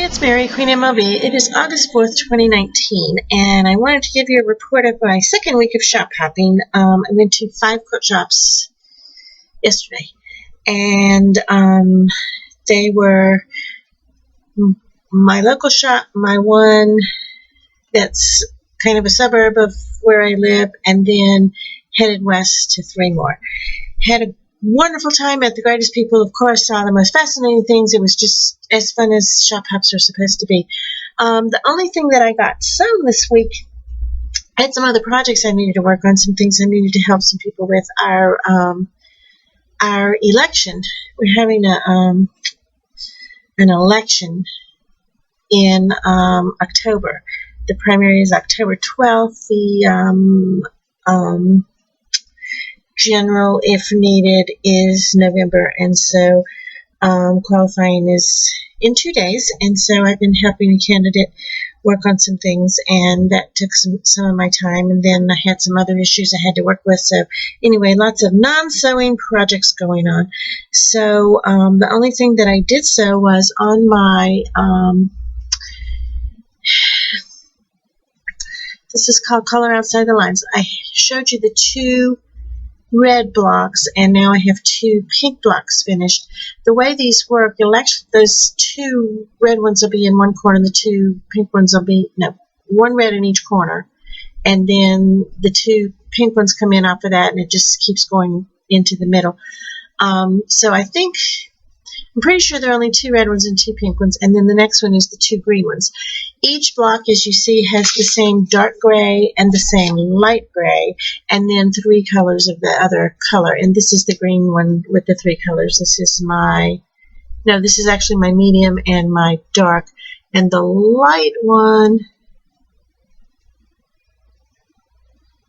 it's Mary, Queen MLB. It is August 4th, 2019, and I wanted to give you a report of my second week of shop hopping. I went to 5 quilt shops yesterday, and they were my local shop, my one that's kind of a suburb of where I live, and then headed west to 3 more. Had a wonderful time, met the greatest people, of course, saw the most fascinating things. It was just as fun as shop hops are supposed to be. The only thing that I got sewn this week, I had some other projects I needed to work on, some things I needed to help some people with. Our election, we're having an election in October. The primary is October 12th. The general, if needed, is November, and so qualifying is in 2 days, and so I've been helping a candidate work on some things, and that took some of my time, and then I had some other issues I had to work with. So anyway, lots of non-sewing projects going on. So the only thing that I did sew was on my this is called Color Outside the Lines. I showed you the 2 red blocks, and now I have 2 pink blocks finished. The way these work, those 2 red ones will be in one corner, and the 2 pink ones will be, one red in each corner, and then the 2 pink ones come in off of that, and it just keeps going into the middle. So I'm pretty sure there are only 2 red ones and 2 pink ones, and then the next one is the 2 green ones. Each block, as you see, has the same dark gray and the same light gray, and then 3 colors of the other color. And this is the green one with the 3 colors. This is actually my medium and my dark. And the light one,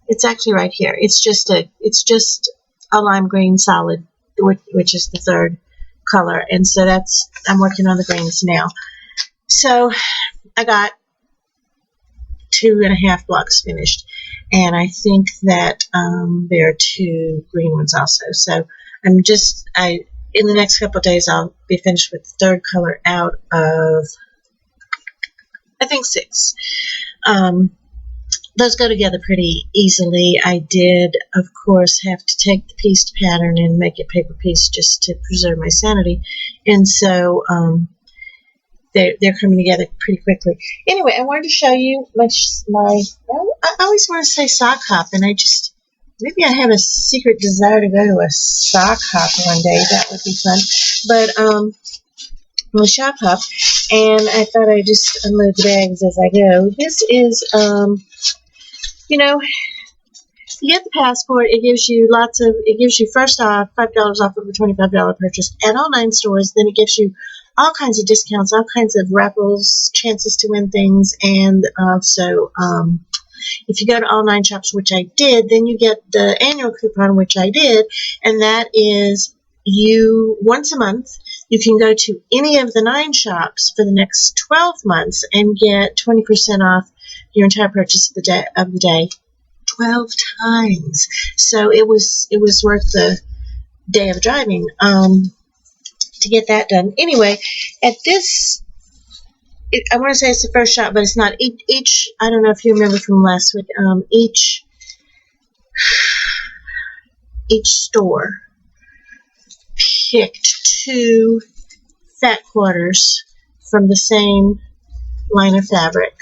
it's actually right here. It's just a lime green solid, which is the 3rd color. And so I'm working on the greens now. So I got 2.5 blocks finished, and I think that there are 2 green ones also. So in the next couple of days I'll be finished with the 3rd color out of, I think, 6. Those go together pretty easily. I did, of course, have to take the pieced pattern and make it paper piece just to preserve my sanity, and so they're coming together pretty quickly. Anyway, I wanted to show you I always want to say sock hop, and maybe I have a secret desire to go to a sock hop one day. That would be fun. But I'm a shop hop, and I thought I'd just unload the bags as I go. This is, you get the passport. It gives you first off $5 off of a $25 purchase at all 9 stores. Then it gives you all kinds of discounts, all kinds of raffles, chances to win things, and so if you go to all 9 shops, which I did, then you get the annual coupon, which I did, and that is once a month you can go to any of the 9 shops for the next 12 months and get 20% off your entire purchase of the day 12 times. So it was worth the day of driving to get that done. Anyway, at this, I want to say it's the first shop, but it's not. Each, I don't know if you remember from last week, each store picked 2 fat quarters from the same line of fabric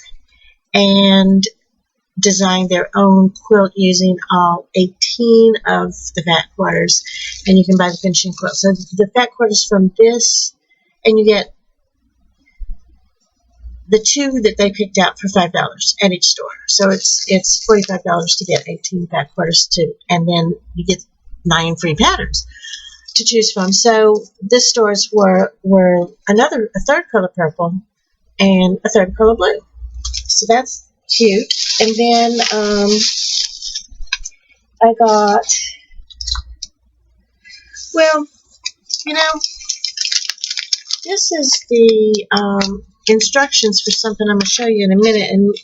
and designed their own quilt using all 18 of the fat quarters, and you can buy the finishing quilt. So the fat quarters from this, and you get the 2 that they picked out for $5 at each store. So it's $45 to get 18 fat quarters and then you get 9 free patterns to choose from. So this stores were a 3rd color purple and a 3rd color blue. So that's cute. And then I got, this is the instructions for something I'm going to show you in a minute, and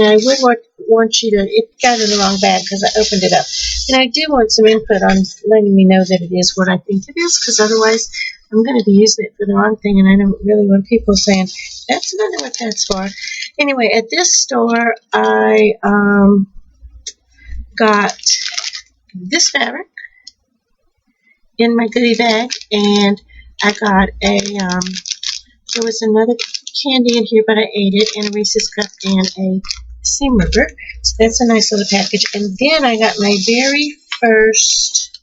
I would want you to, it got in the wrong bag because I opened it up, and I do want some input on letting me know that it is what I think it is, because otherwise I'm going to be using it for the wrong thing, and I don't really want people saying, that's not what that's for. Anyway, at this store, I got this fabric in my goodie bag, and I got a, there was another candy in here, but I ate it, and a Reese's Cup, and a seam ripper. So that's a nice little package. And then I got my very first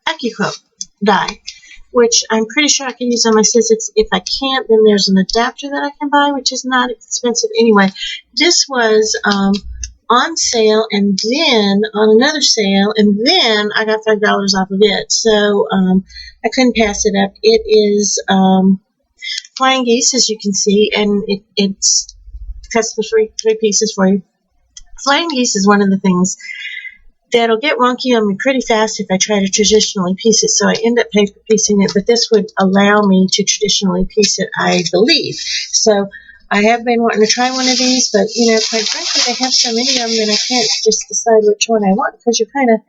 AccuQuilt die, which I'm pretty sure I can use on my scissors. If I can't, then there's an adapter that I can buy, which is not expensive anyway. This was on sale, and then on another sale, and then I got $5 off of it. So I couldn't pass it up. It is Flying Geese, as you can see, and it's custom three pieces for you. Flying Geese is one of the things that'll get wonky on me pretty fast if I try to traditionally piece it, so I end up paper piecing it, but this would allow me to traditionally piece it, I believe. So I have been wanting to try one of these, but, you know, quite frankly, they have so many of them that I can't just decide which one I want, because you're kind of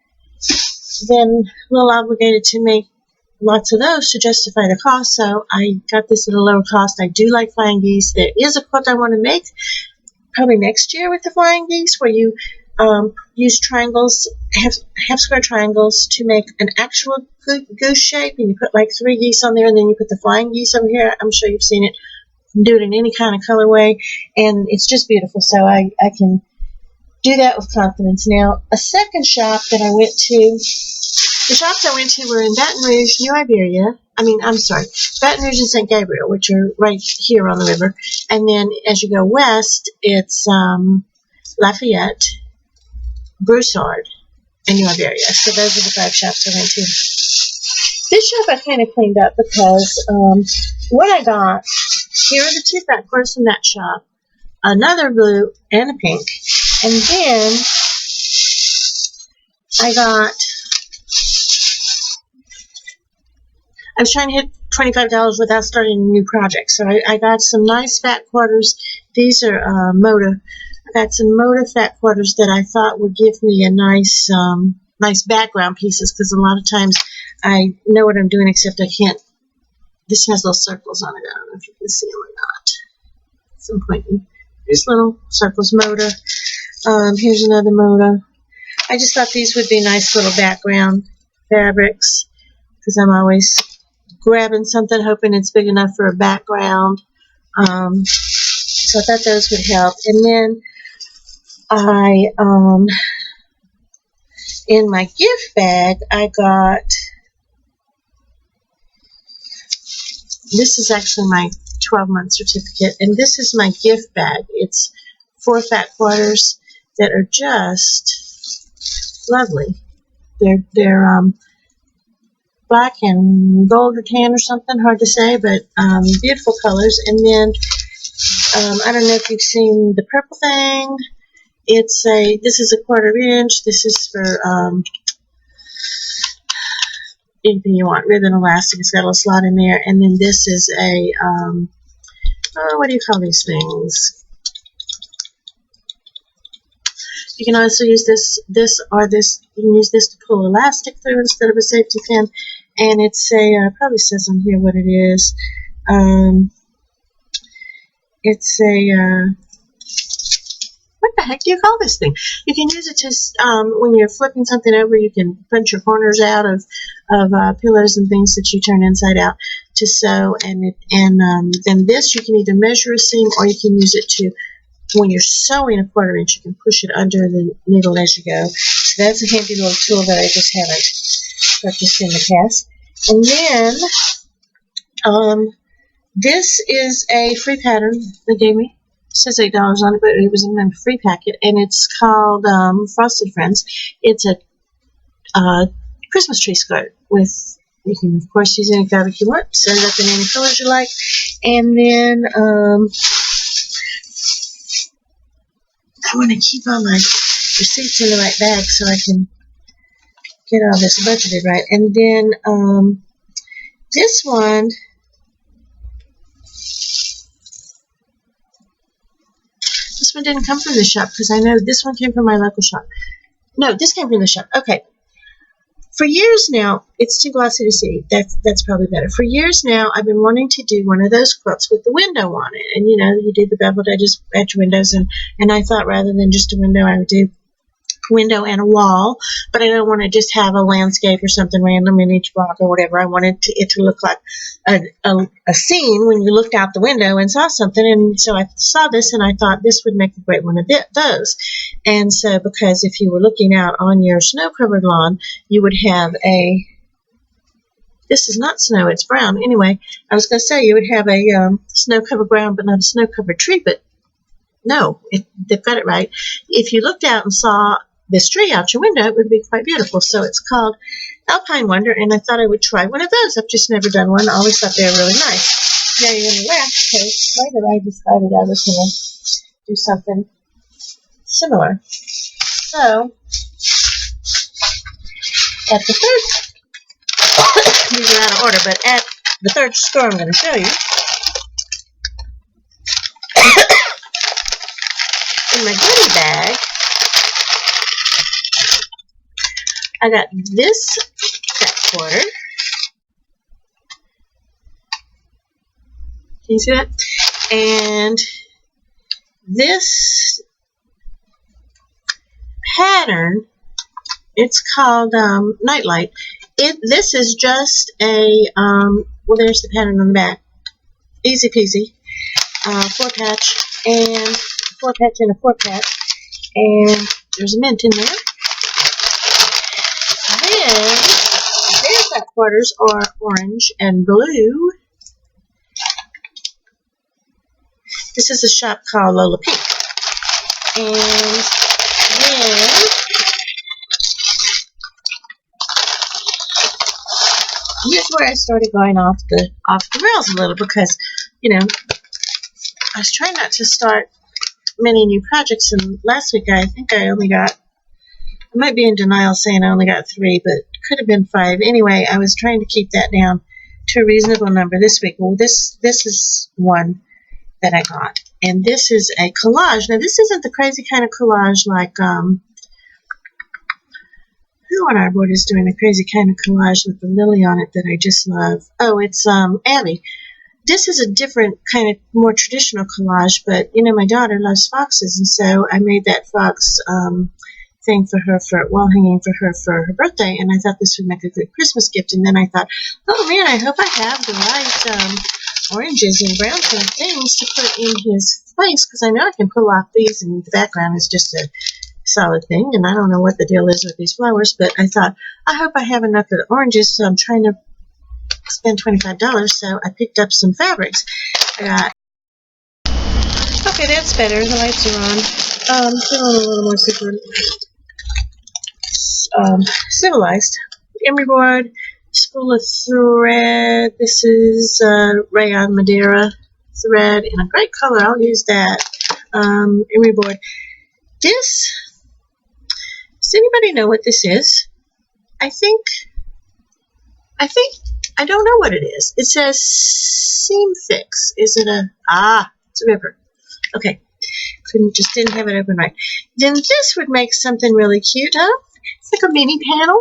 then a little obligated to make lots of those to justify the cost. So I got this at a lower cost. I do like Flying Geese. There is a quilt I want to make probably next year with the Flying Geese, where you use triangles, half square triangles, to make an actual goose shape, and you put like 3 geese on there, and then you put the flying geese over here. I'm sure you've seen it. You can do it in any kind of colorway, and it's just beautiful. So I can do that with confidence. Now, a second shop that I went to, the shops I went to were in Baton Rouge, New Iberia. Baton Rouge and St. Gabriel, which are right here on the river. And then as you go west, it's Lafayette, Broussard, and New Iberia. So those are the 5 shops I went to. This shop I kind of cleaned up because what I got, here are the 2 fat quarters from that shop, another blue and a pink, and then I was trying to hit $25 without starting a new project, so I got some nice fat quarters. These are Moda. I got some Moda fat quarters that I thought would give me a nice background pieces, because a lot of times I know what I'm doing, except I can't. This has little circles on it. I don't know if you can see them or not. Some pointing. There's little circles. Moda. Here's another Moda. I just thought these would be nice little background fabrics, because I'm always grabbing something, hoping it's big enough for a background. So I thought those would help. And then in my gift bag, I got, this is actually my 12-month certificate, and this is my gift bag. It's 4 fat quarters that are just lovely. They're black and gold or tan or something, hard to say, but beautiful colors. And then I don't know if you've seen the purple thing. This is a 1/4 inch. This is for anything you want. Ribbon, elastic. It's got a little slot in there. And then this is a what do you call these things? You can also use this. You can use this to pull elastic through instead of a safety pin. And it's probably says on here what it is. It's what the heck do you call this thing? You can use it just when you're flipping something over. You can punch your corners out of pillows and things that you turn inside out to sew. And then this, you can either measure a seam, or you can use it to, when you're sewing a 1/4 inch, you can push it under the needle as you go. So that's a handy little tool that I just haven't purchased in the past. And then this is a free pattern they gave me. It says $8 on it, but it was in a free packet, and it's called Frosted Friends. It's a Christmas tree skirt with, you can of course use any fabric you want, set it up in any colors you like, and then I want to keep all my receipts in the right bag so I can get all this budgeted right. And then this one, didn't come from the shop, because I know this one came from my local shop. No, this came from the shop. Okay. For years now, it's too glossy to see. That's probably better. For years now, I've been wanting to do one of those quilts with the window on it. And, you do the beveled edges at your windows. And I thought rather than just a window, I would do window and a wall, but I don't want to just have a landscape or something random in each block or whatever. I wanted it to look like a scene when you looked out the window and saw something. And so I saw this and I thought this would make a great one of those. And so because if you were looking out on your snow-covered lawn, you would have this is not snow, it's brown. Anyway, I was going to say you would have a snow-covered ground but not a snow-covered tree, but no, they've got it right. If you looked out and saw this tree out your window, it would be quite beautiful. So it's called Alpine Wonder, and I thought I would try one of those. I've just never done one. I always thought they were really nice. Now you're going to laugh because later I decided I was going to do something similar. So at the third, these are out of order, but at the third store I'm going to show you, in my goodie bag, I got this fat quarter. Can you see that? And this pattern, it's called Nightlight. This is just a, well, there's the pattern on the back. Easy peasy. 4-patch and 4-patch and a 4-patch. And there's a mint in there. Then, their fat quarters are orange and blue. This is a shop called Lola Pink. And then, here's where I started going off the rails a little because, I was trying not to start many new projects, and last week I think I only got, I might be in denial saying I only got 3, but could have been 5. Anyway, I was trying to keep that down to a reasonable number this week. Well, this is one that I got, and this is a collage. Now, this isn't the crazy kind of collage like, who on our board is doing the crazy kind of collage with the lily on it that I just love? Oh, it's Abby. This is a different kind of more traditional collage, but, my daughter loves foxes, and so I made that fox thing for her, wall hanging for her birthday, and I thought this would make a good Christmas gift. And then I thought, oh man, I hope I have the right oranges and browns and things to put in his place, because I know I can pull off these, and the background is just a solid thing, and I don't know what the deal is with these flowers, but I thought, I hope I have enough of the oranges, so I'm trying to spend $25, so I picked up some fabrics. I got, okay, that's better, the lights are on. Feeling a little more civilized. Emery board, spool of thread. This is rayon Madeira thread in a great color. I'll use that. Emery board. Does anybody know what this is? I don't know what it is. It says seam fix. Is it it's a ripper. Okay. Didn't have it open right. Then this would make something really cute, huh? It's like a mini panel.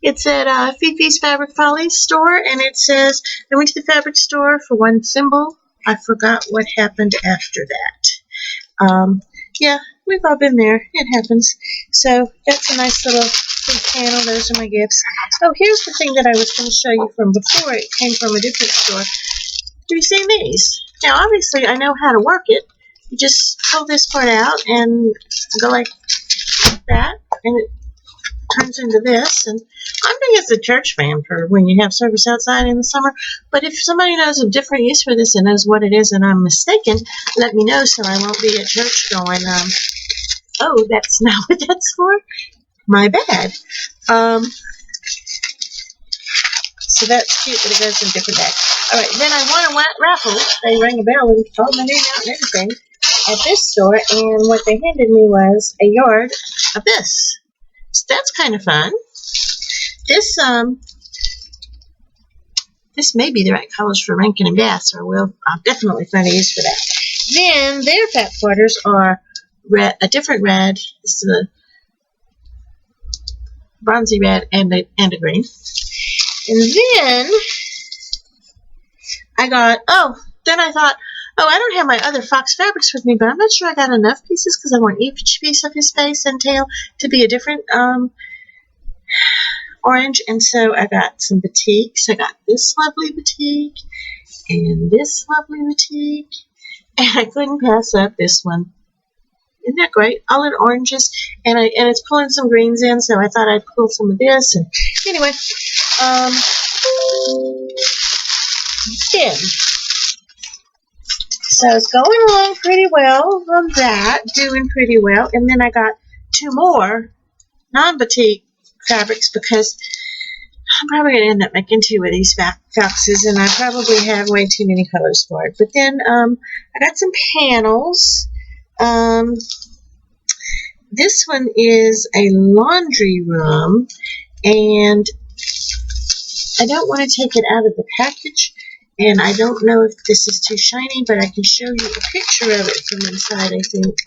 It's at Fifi's Fabric Follies store, and it says, I went to the fabric store for one symbol. I forgot what happened after that. Yeah, we've all been there. It happens. So that's a nice little big panel. Those are my gifts. Oh, here's the thing that I was going to show you from before. It came from a different store. Do you see these? Now, obviously, I know how to work it. You just pull this part out and go like that, and it turns into this. And I'm thinking it's a church fan for when you have service outside in the summer. But if somebody knows a different use for this and knows what it is and I'm mistaken, let me know so I won't be at church going, oh, that's not what that's for? My bad. So that's cute that it goes in a different bag. All right, then I won a raffle. They rang a bell and called my name out and everything at this store, and what they handed me was a yard of this. So that's kind of fun. This may be the right colors for Rankin and Bass, or I'll definitely find a use for that. Then their fat quarters are red, a different red. This is a bronzy red and a green. And then then I thought, I don't have my other fox fabrics with me, but I'm not sure I got enough pieces because I want each piece of his face and tail to be a different orange. And so I got some batiks. I got this lovely batik and this lovely batik. And I couldn't pass up this one. Isn't that great? All in oranges, and it's pulling some greens in, so I thought I'd pull some of this. And anyway, then so it's going along pretty well on that, doing pretty well. And then I got 2 more non-batik fabrics because I'm probably going to end up making 2 of these foxes, and I probably have way too many colors for it. But then I got some panels. This one is a laundry room, and I don't want to take it out of the package, and I don't know if this is too shiny, but I can show you a picture of it from inside, I think.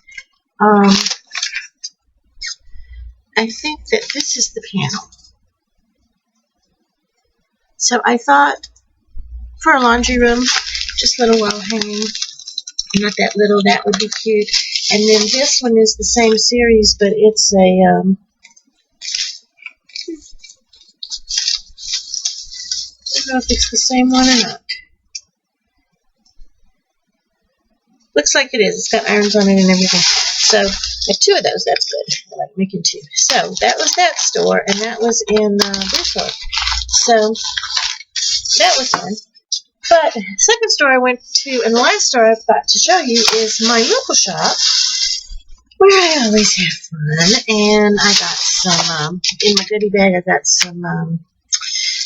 I think that this is the panel. So I thought for a laundry room, just little wall hanging, not that little, that would be cute. And then this one is the same series, but it's a, I don't know if it's the same one or not. Looks like it is. It's got irons on it and everything. So, I have 2 of those. That's good. I like making 2. So, that was that store, and that was in Bridgeport. So, that was fun. But the second store I went to, and the last store I've got to show you, is my local shop, where I always have fun. And I got some, in my goodie bag, I got some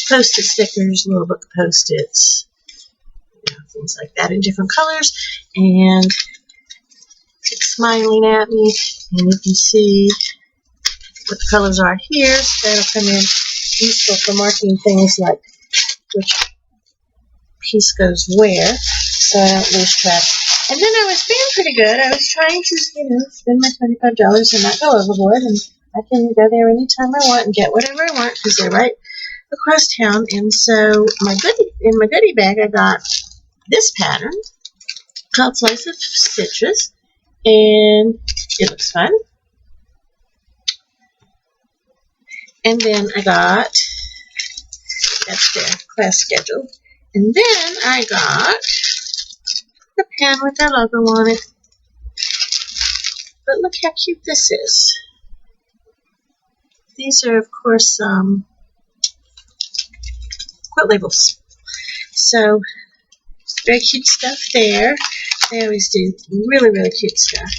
Post-it stickers, little book Post-its, things like that in different colors. And it's smiling at me, and you can see what the colors are here. So that'll come in useful for marking things like which piece goes where, so I don't lose track. And then I was being pretty good. I was trying to, spend my $25 and not go overboard, and I can go there anytime I want and get whatever I want because they're right across town. And so in my goodie bag, I got this pattern called Slice of Citrus, and it looks fun. And then I got, that's their class schedule. And then I got the pen with their logo on it. But look how cute this is. These are, of course, quilt labels. So, very cute stuff there. They always do really, really cute stuff.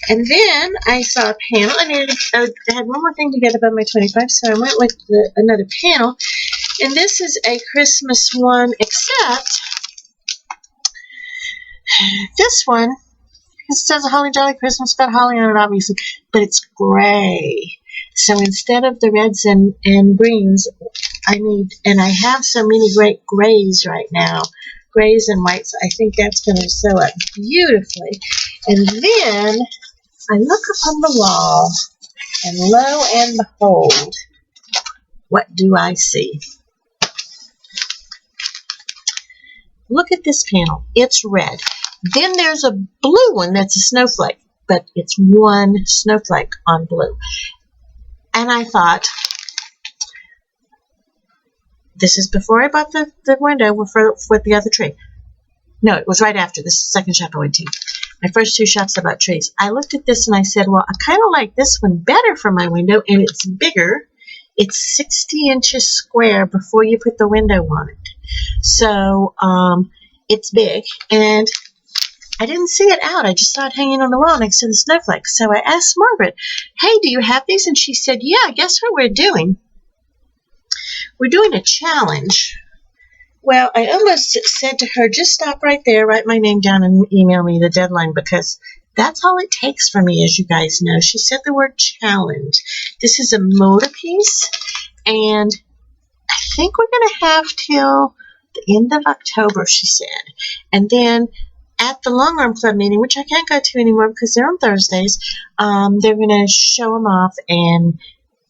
And then I saw a panel. I had one more thing to get above my 25, so I went with another panel. And this is a Christmas one, except this one, it says a Holly Jolly Christmas, got holly on it, obviously, but it's gray. So instead of the reds and greens, and I have so many great grays right now, grays and whites. I think that's going to sew up beautifully. And then I look up on the wall, and lo and behold, what do I see? Look at this panel. It's red. Then there's a blue one that's a snowflake, but it's one snowflake on blue. And I thought, this is before I bought the window with the other tree. No, it was right after. This is the second shop I went to. My first 2 shops I bought trees. I looked at this and I said, well, I kind of like this one better for my window, and it's bigger. It's 60 inches square before you put the window on it. So it's big, and I didn't see it out. I just saw it hanging on the wall next to the snowflake. So I asked Margaret, hey, do you have these? And she said, yeah, guess what we're doing? We're doing a challenge. Well, I almost said to her, just stop right there, write my name down, and email me the deadline, because that's all it takes for me, as you guys know. She said the word challenge. This is a motor piece, and I think we're going to have till the end of October, she said. And then at the Long Arm Club meeting, which I can't go to anymore because they're on Thursdays, they're going to show them off and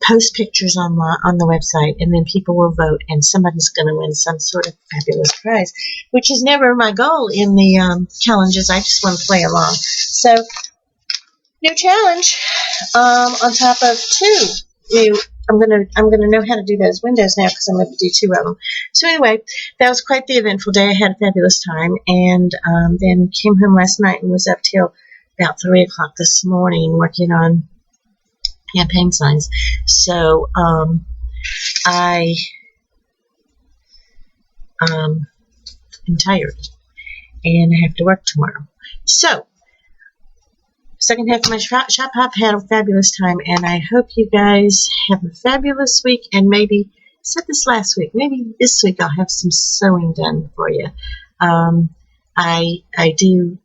post pictures on the website, and then people will vote, and somebody's going to win some sort of fabulous prize, which is never my goal in the challenges. I just want to play along. So, new challenge on top of two new. I'm gonna know how to do those windows now because I'm going to do two of them. So anyway, that was quite the eventful day. I had a fabulous time, and then came home last night and was up till about 3 o'clock this morning working on campaign signs. So I am tired, and I have to work tomorrow. So second half of my shop hop, had a fabulous time, and I hope you guys have a fabulous week. And maybe, I said this last week, maybe this week I'll have some sewing done for you. I do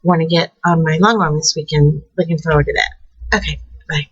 want to get on my long arm this weekend. Looking forward to that. Okay, bye.